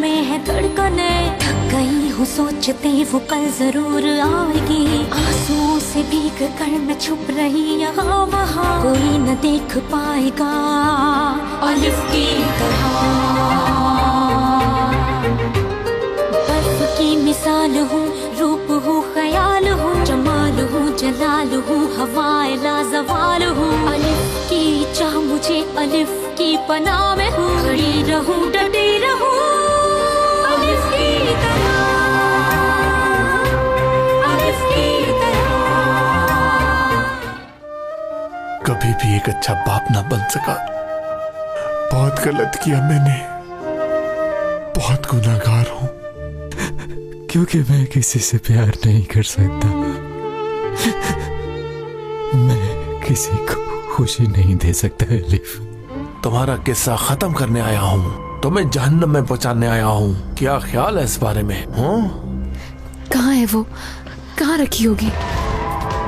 में है धड़कने, थक गई हूँ सोचते वो कल जरूर आएगी। आंसुओं से भीग कर मैं छुप रही यहाँ वहाँ, कोई न देख पाएगा अलिफ की तरह। बर्फ की मिसाल हूँ, रूप हूँ, ख्याल हूँ, जमाल हूँ, जलाल हूँ, हवाए लाजवाल हूँ। अलिफ की चाह मुझे अलिफ की पनाह में हूँ, खड़ी रहूँ डटी रहूँ अलिफ की तरह, अलिफ की तरह। कभी भी एक अच्छा बाप ना बन सका। बहुत गलत किया मैंने, बहुत गुनाहगार हूँ। क्योंकि मैं किसी से प्यार नहीं कर सकता, मैं किसी को खुशी नहीं दे सकता अलिफ। तुम्हारा किस्सा खत्म करने आया हूँ, तुम्हें जहन्नम में पहुंचाने आया हूँ। क्या ख्याल है इस बारे में? कहाँ है वो? कहाँ रखी होगी?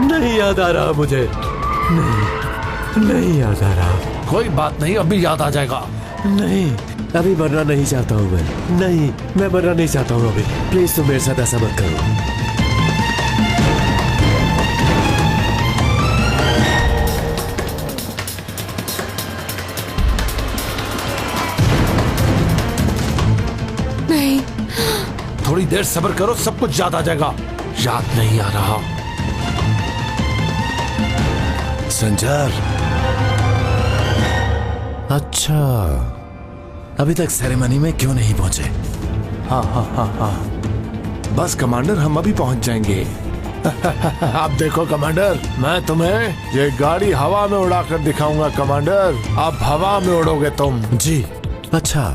नहीं याद आ रहा मुझे, नहीं याद आ रहा। कोई बात नहीं, अभी याद आ जाएगा। नहीं, अभी मरना नहीं चाहता हूँ मैं मरना नहीं चाहता हूँ अभी। प्लीज तुम मेरे साथ ऐसा मत करो। नहीं, थोड़ी देर सब्र करो, सब कुछ याद आ जाएगा। याद नहीं आ रहा? संजार, अच्छा, अभी तक सेरेमनी में क्यों नहीं पहुंचे? हाँ, बस कमांडर, हम अभी पहुंच जाएंगे। आप देखो कमांडर, मैं तुम्हें ये गाड़ी हवा में उड़ाकर दिखाऊंगा कमांडर। अब हवा में उड़ोगे तुम। जी, अच्छा,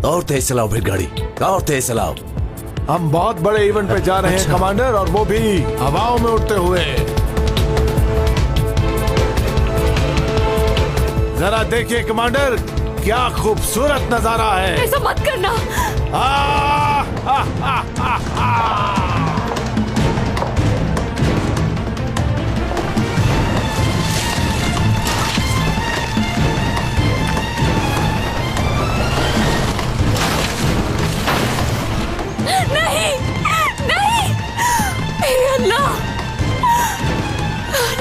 और तेज चलाओ फिर गाड़ी, और तेज चलाओ। हम बहुत बड़े इवेंट पे जा रहे हैं कमांडर, और वो भी हवाओं में उड़ते हुए। जरा देखिए कमांडर, क्या खूबसूरत नजारा है। ऐसा मत करना। नहीं, नहीं, हे अल्लाह,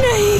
नहीं।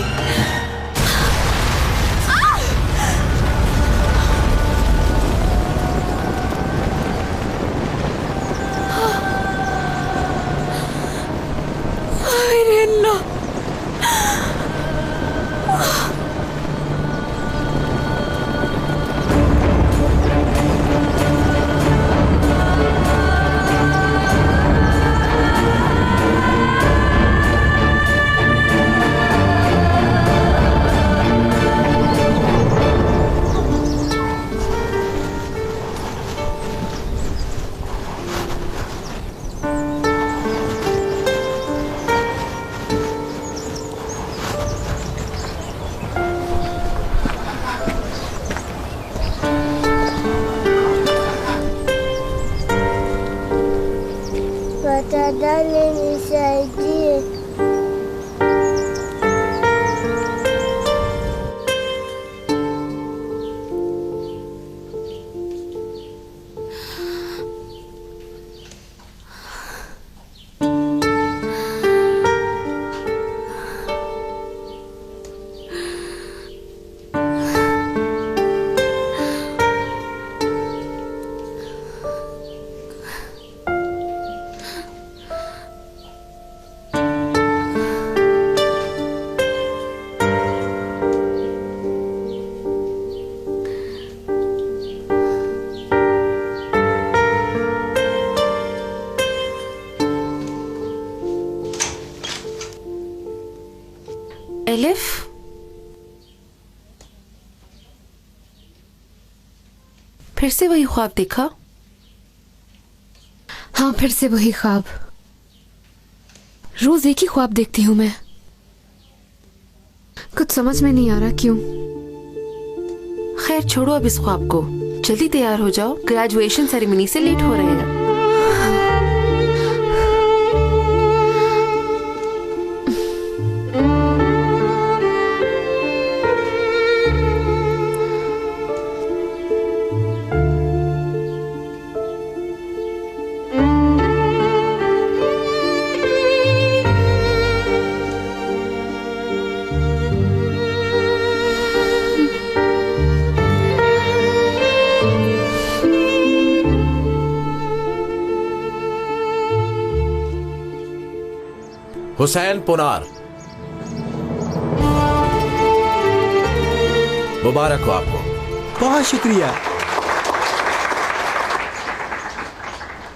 Tafadhali nisaidie. एलिफ, फिर से वही ख्वाब देखा? हाँ, फिर से वही ख्वाब। रोज एक ही ख्वाब देखती हूँ मैं, कुछ समझ में नहीं आ रहा क्यों। खैर छोड़ो अब इस ख्वाब को, जल्दी तैयार हो जाओ, ग्रेजुएशन सेरेमनी से लेट हो रहे हैं। हुसैन पुनार। मुबारक हो आपको। बहुत शुक्रिया।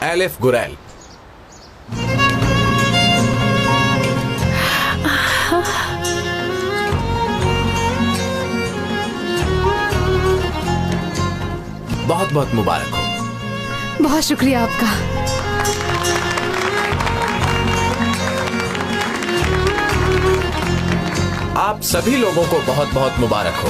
एलिफ गुरैल। बहुत बहुत मुबारक हो। बहुत शुक्रिया आपका। आप सभी लोगों को बहुत बहुत मुबारक हो।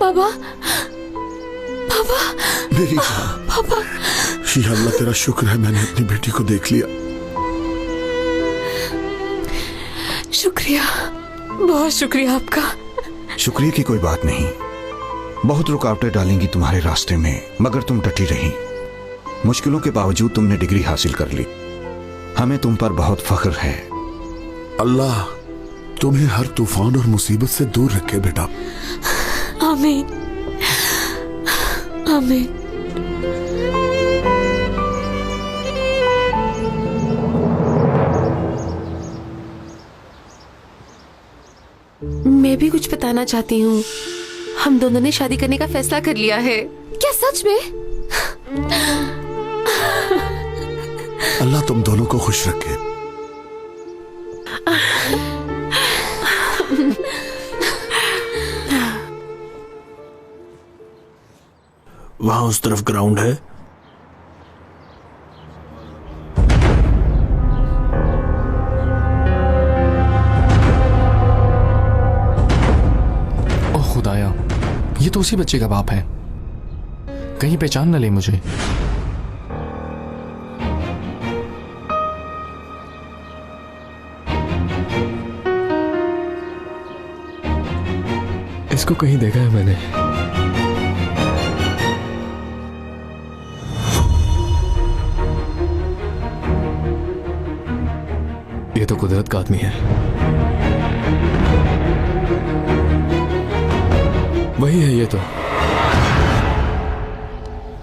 पापा, पापा, मेरी जान। पापा। या अल्लाह तेरा शुक्र है मैंने अपनी बेटी को देख लिया। शुक्रिया, बहुत शुक्रिया आपका। शुक्रिया की कोई बात नहीं। बहुत रुकावटें डालेंगी तुम्हारे रास्ते में, मगर तुम डटी रही। मुश्किलों के बावजूद तुमने डिग्री हासिल कर ली। हमें तुम पर बहुत फख्र है। अल्लाह तुम्हें हर तूफान और मुसीबत से दूर रखे बेटा। आमीन, आमीन। मैं भी कुछ बताना चाहती हूँ। हम दोनों ने शादी करने का फैसला कर लिया है। क्या सच में? अल्लाह तुम दोनों को खुश रखे। वहां उस तरफ ग्राउंड है। ओह खुदाया, ये तो उसी बच्चे का बाप है। कहीं पहचान न ले मुझे। इसको कहीं देखा है मैंने। ये तो कुदरत का आदमी है। वही है ये तो।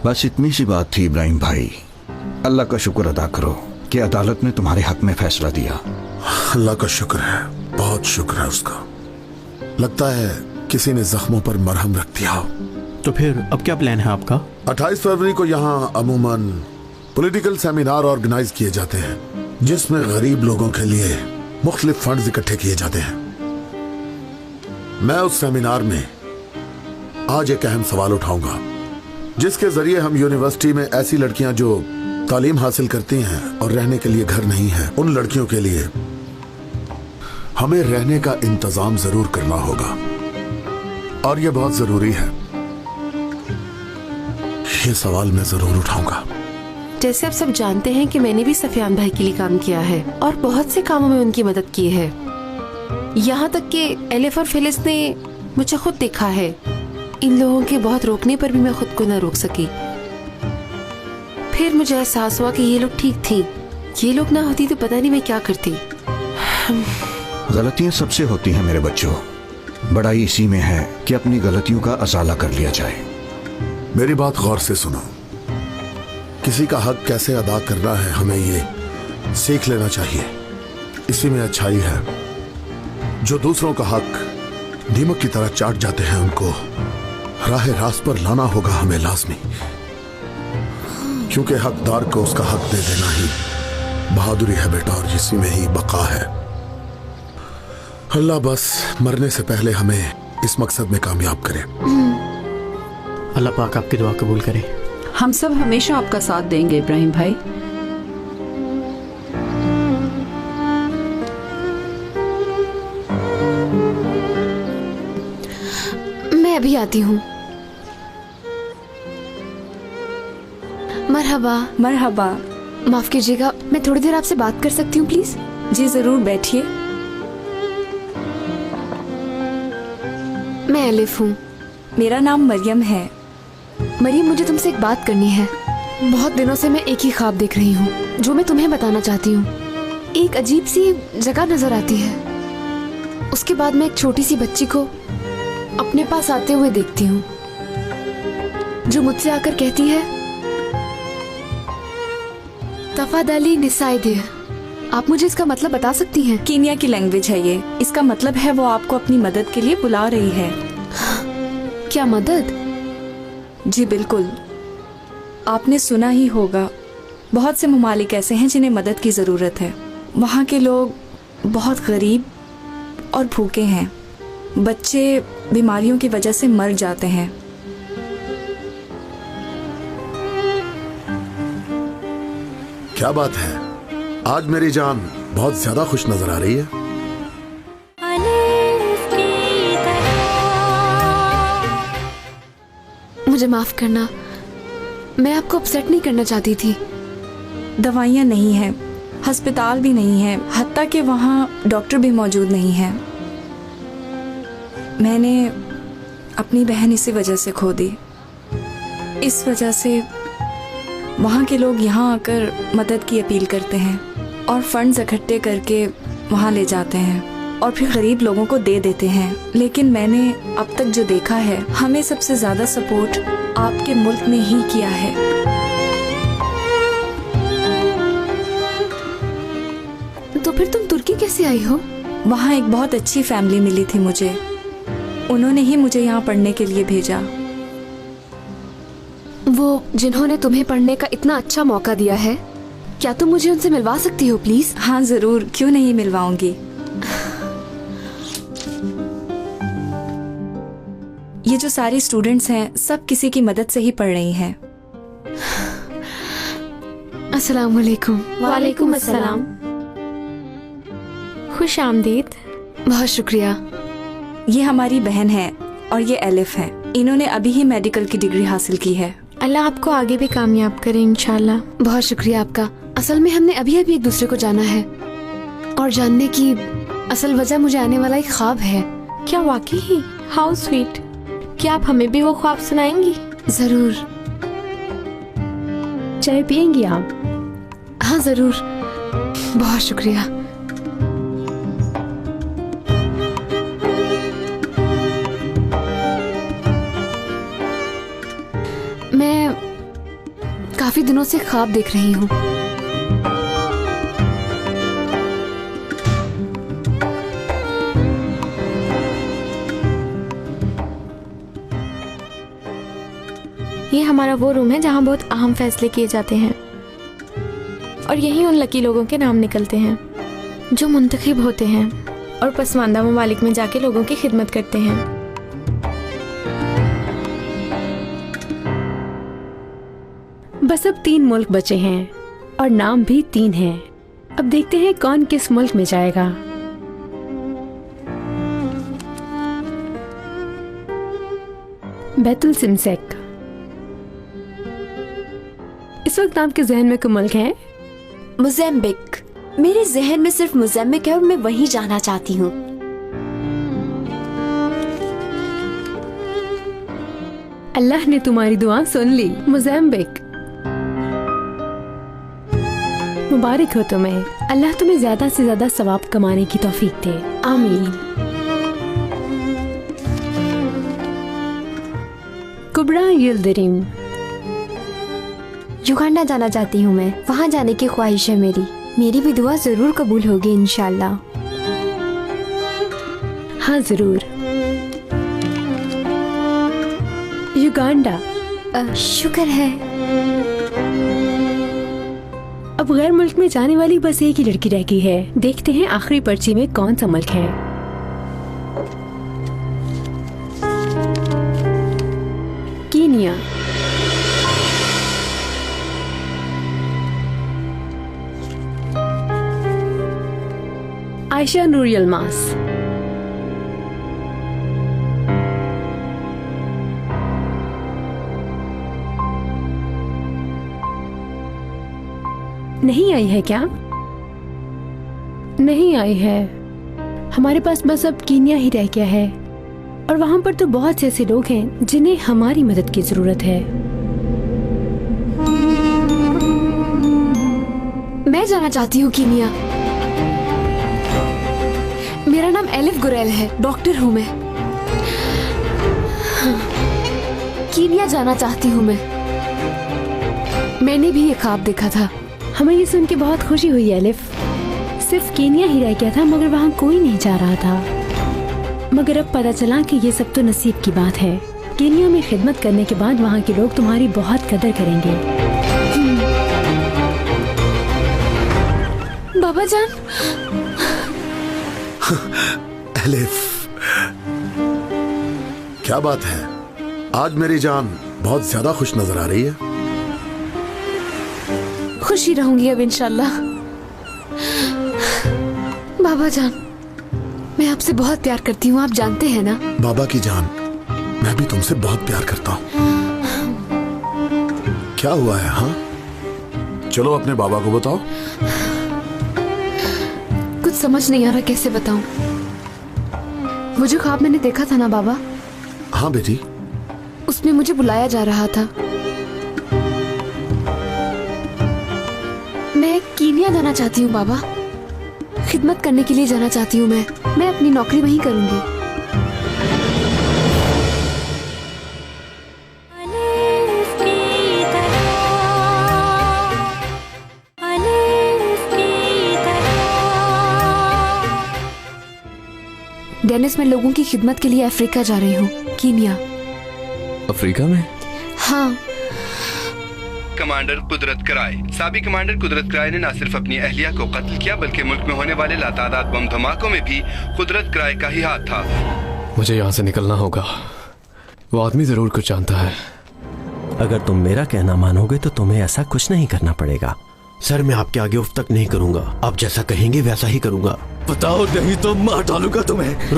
बस इतनी सी बात थी इब्राहिम भाई। अल्लाह का शुक्र अदा करो कि अदालत ने तुम्हारे हक में फैसला दिया। अल्लाह का शुक्र है, बहुत शुक्र है उसका। लगता है किसी ने जख्मों पर मरहम रख दिया। तो फिर अब क्या प्लान है आपका? 28 फरवरी को यहाँ अमूमन पॉलिटिकल सेमिनार ऑर्गेनाइज किए जाते हैं, जिसमें गरीब लोगों के लिए मुख्तलिफ फंड्स इकट्ठे किए जाते हैं। मैं उस सेमिनार में आज एक अहम सवाल उठाऊंगा, जिसके जरिए हम यूनिवर्सिटी में ऐसी लड़कियां जो तालीम हासिल करती हैं और रहने के लिए घर नहीं है, उन लड़कियों के लिए हमें रहने का इंतजाम जरूर करना होगा। और ये बहुत जरूरी है। ये सवाल मैं जरूर उठाऊंगा। जैसे आप सब जानते हैं कि मैंने भी सफियान भाई के लिए काम किया है और बहुत से कामों में उनकी मदद की है। यहाँ तक कि एलिफ और फिलिस ने मुझे खुद देखा है। इन लोगों के बहुत रोकने पर भी मैं खुद को न रोक सकी। फिर मुझे एहसास हुआ कि ये लोग ठीक थी। ये लोग ना होती तो पता नहीं मैं क्या करती। गलतियां सबसे होती हैं मेरे बच्चों। बड़ाई इसी में है कि अपनी गलतियों का अजाला कर लिया जाए। मेरी बात गौर से सुनो। किसी का हक कैसे अदा करना है हमें ये सीख लेना चाहिए। इसी में अच्छाई है। जो दूसरों का हक दीमक की तरह चाट जाते हैं, उनको राह रास्त पर लाना होगा हमें लाजमी, क्योंकि हकदार को उसका हक दे देना ही बहादुरी है बेटा, और इसी में ही बका है। अल्लाह बस मरने से पहले हमें इस मकसद में कामयाब करे। अल्लाह पाक आपकी दुआ कबूल करे। हम सब हमेशा आपका साथ देंगे इब्राहिम भाई। मैं अभी आती हूँ। मरहबा। मरहबा। माफ कीजिएगा, मैं थोड़ी देर आपसे बात कर सकती हूँ प्लीज? जी जरूर, बैठिए। मैं एलिफ हूँ। मेरा नाम मरियम है। मरियम, मुझे तुमसे एक बात करनी है। बहुत दिनों से मैं एक ही ख्वाब देख रही हूँ जो मैं तुम्हें बताना चाहती हूँ। एक अजीब सी जगह नजर आती है। उसके बाद मैं एक छोटी सी बच्ची को अपने पास आते हुए देखती हूँ, जो मुझसे आकर कहती है, तफादली निसाइदे। आप मुझे इसका मतलब बता सकती हैं? कीनिया की लैंग्वेज है ये। इसका मतलब है वो आपको अपनी मदद के लिए बुला रही है। क्या मदद? जी बिल्कुल, आपने सुना ही होगा, बहुत से ममालिक ऐसे हैं जिन्हें मदद की ज़रूरत है। वहाँ के लोग बहुत गरीब और भूखे हैं। बच्चे बीमारियों की वजह से मर जाते हैं। क्या बात है, आज मेरी जान बहुत ज्यादा खुश नजर आ रही है। मुझे माफ करना, मैं आपको अपसेट नहीं करना चाहती थी। दवाइयाँ नहीं हैं, अस्पताल भी नहीं है, हत्ता कि वहाँ डॉक्टर भी मौजूद नहीं है। मैंने अपनी बहन इसी वजह से खो दी। इस वजह से वहाँ के लोग यहाँ आकर मदद की अपील करते हैं और फंड्स इकट्ठे करके वहाँ ले जाते हैं और फिर गरीब लोगों को दे देते हैं। लेकिन मैंने अब तक जो देखा है, हमें सबसे ज़्यादा सपोर्ट आपके मुल्क ने ही किया है। तो फिर तुम तुर्की कैसे आई हो? वहाँ एक बहुत अच्छी फैमिली मिली थी मुझे, उन्होंने ही मुझे यहाँ पढ़ने के लिए भेजा। वो जिन्होंने तुम्हें पढ़ने का इतना अच्छा मौका दिया है, क्या तुम मुझे उनसे मिलवा सकती हो प्लीज? हाँ जरूर, क्यों नहीं मिलवाऊंगी। ये जो सारी स्टूडेंट्स हैं, सब किसी की मदद से ही पढ़ रही हैं। अस्सलाम वालेकुम। वालेकुम अस्सलाम। खुश आमदीद। बहुत शुक्रिया। ये हमारी बहन है और ये एलिफ है। इन्होंने अभी ही मेडिकल की डिग्री हासिल की है। अल्लाह आपको आगे भी कामयाब करे इंशाल्लाह। बहुत शुक्रिया आपका। असल में हमने अभी अभी एक दूसरे को जाना है और जानने की असल वजह मुझे आने वाला एक ख्वाब है। क्या वाकई? How sweet. क्या आप हमें भी वो ख्वाब सुनाएंगी? जरूर। चाय पियेंगी आप? हाँ जरूर। बहुत शुक्रिया। मैं काफी दिनों से ख्वाब देख रही हूँ। ये हमारा वो रूम है जहाँ बहुत अहम फैसले किए जाते हैं और यही उन लकी लोगों के नाम निकलते हैं जो मुंतखब होते हैं और पसमानदा ममालिक में जाके लोगों की खिदमत करते हैं। बस अब 3 मुल्क बचे हैं और नाम भी 3 हैं। अब देखते हैं कौन किस मुल्क में जाएगा। बैतुल सिमसेक। इस वक्त आपके जहन में कोई मुल्क है? मोज़ेम्बिक। मेरे जहन में सिर्फ मोज़ेम्बिक है और मैं वहीं जाना चाहती हूँ। अल्लाह ने तुम्हारी दुआ सुन ली। मोज़ेम्बिक। मुबारक हो तुम्हें। अल्लाह तुम्हें ज्यादा से ज्यादा सवाब कमाने की तौफीक दे। आमीन। कुबरा यिल्दिरिम। युगांडा जाना चाहती हूँ मैं, वहाँ जाने की ख्वाहिश है मेरी। मेरी भी दुआ जरूर कबूल होगी इंशाल्लाह। हाँ जरूर। युगांडा। शुक्र है। अब गैर मुल्क में जाने वाली बस एक ही लड़की रह गई है। देखते हैं आखिरी पर्ची में कौन सा मुल्क है। कीनिया। आयशा नूर यल्मास। नहीं आई है क्या? नहीं आई है। हमारे पास बस अब कीनिया ही रह गया है और वहाँ पर तो बहुत से ऐसे लोग हैं जिन्हें हमारी मदद की जरूरत है। मैं जाना चाहती हूँ कीनिया। मेरा नाम एलिफ गुरैल है, डॉक्टर हूँ मैं। कीनिया जाना चाहती हूँ मैं। मैंने भी ये ख्वाब देखा था। हमें ये सुन के बहुत खुशी हुई एलिफ। सिर्फ कीनिया ही रह गया था मगर वहाँ कोई नहीं जा रहा था। मगर अब पता चला कि ये सब तो नसीब की बात है। कीनिया में खिदमत करने के बाद वहाँ के लोग तुम्हारी बहुत कदर करेंगे। बाबा जान। एलिफ, क्या बात है? आज मेरी जान बहुत ज्यादा खुश नजर आ रही है। खुशी रहूंगी अब इंशाल्लाह। बाबा जान, मैं आपसे बहुत प्यार करती हूँ, आप जानते हैं ना। बाबा की जान, मैं भी तुमसे बहुत प्यार करता हूँ। क्या हुआ है? हाँ, चलो अपने बाबा को बताओ। कुछ समझ नहीं आ रहा कैसे बताऊं। वो जो ख्वाब मैंने देखा था ना बाबा। हाँ बेटी। उसमें मुझे बुलाया जा रहा था। मैं कीनिया जाना चाहती हूँ बाबा। खिदमत करने के लिए जाना चाहती हूँ मैं अपनी नौकरी वहीं करूंगी। डेनिस, मैं लोगों की खिदमत के लिए अफ्रीका जा रही हूँ, कीनिया। अफ्रीका में? हाँ। कमांडर कुदरत कराए। साबिक कमांडर कुदरत कराए ने न सिर्फ अपनी अहलिया को कत्ल किया बल्कि मुल्क में होने वाले लातादाद बम धमाकों में भी कुदरत कराए का ही हाथ था। मुझे यहाँ से निकलना होगा। वो आदमी जरूर कुछ जानता है। अगर तुम मेरा कहना मानोगे तो तुम्हें ऐसा कुछ नहीं करना पड़ेगा। सर, मैं आपके आगे उफ तक नहीं करूंगा। आप जैसा कहेंगे वैसा ही करूंगा। बताओ नहीं तो मार डालूंगा तुम्हें।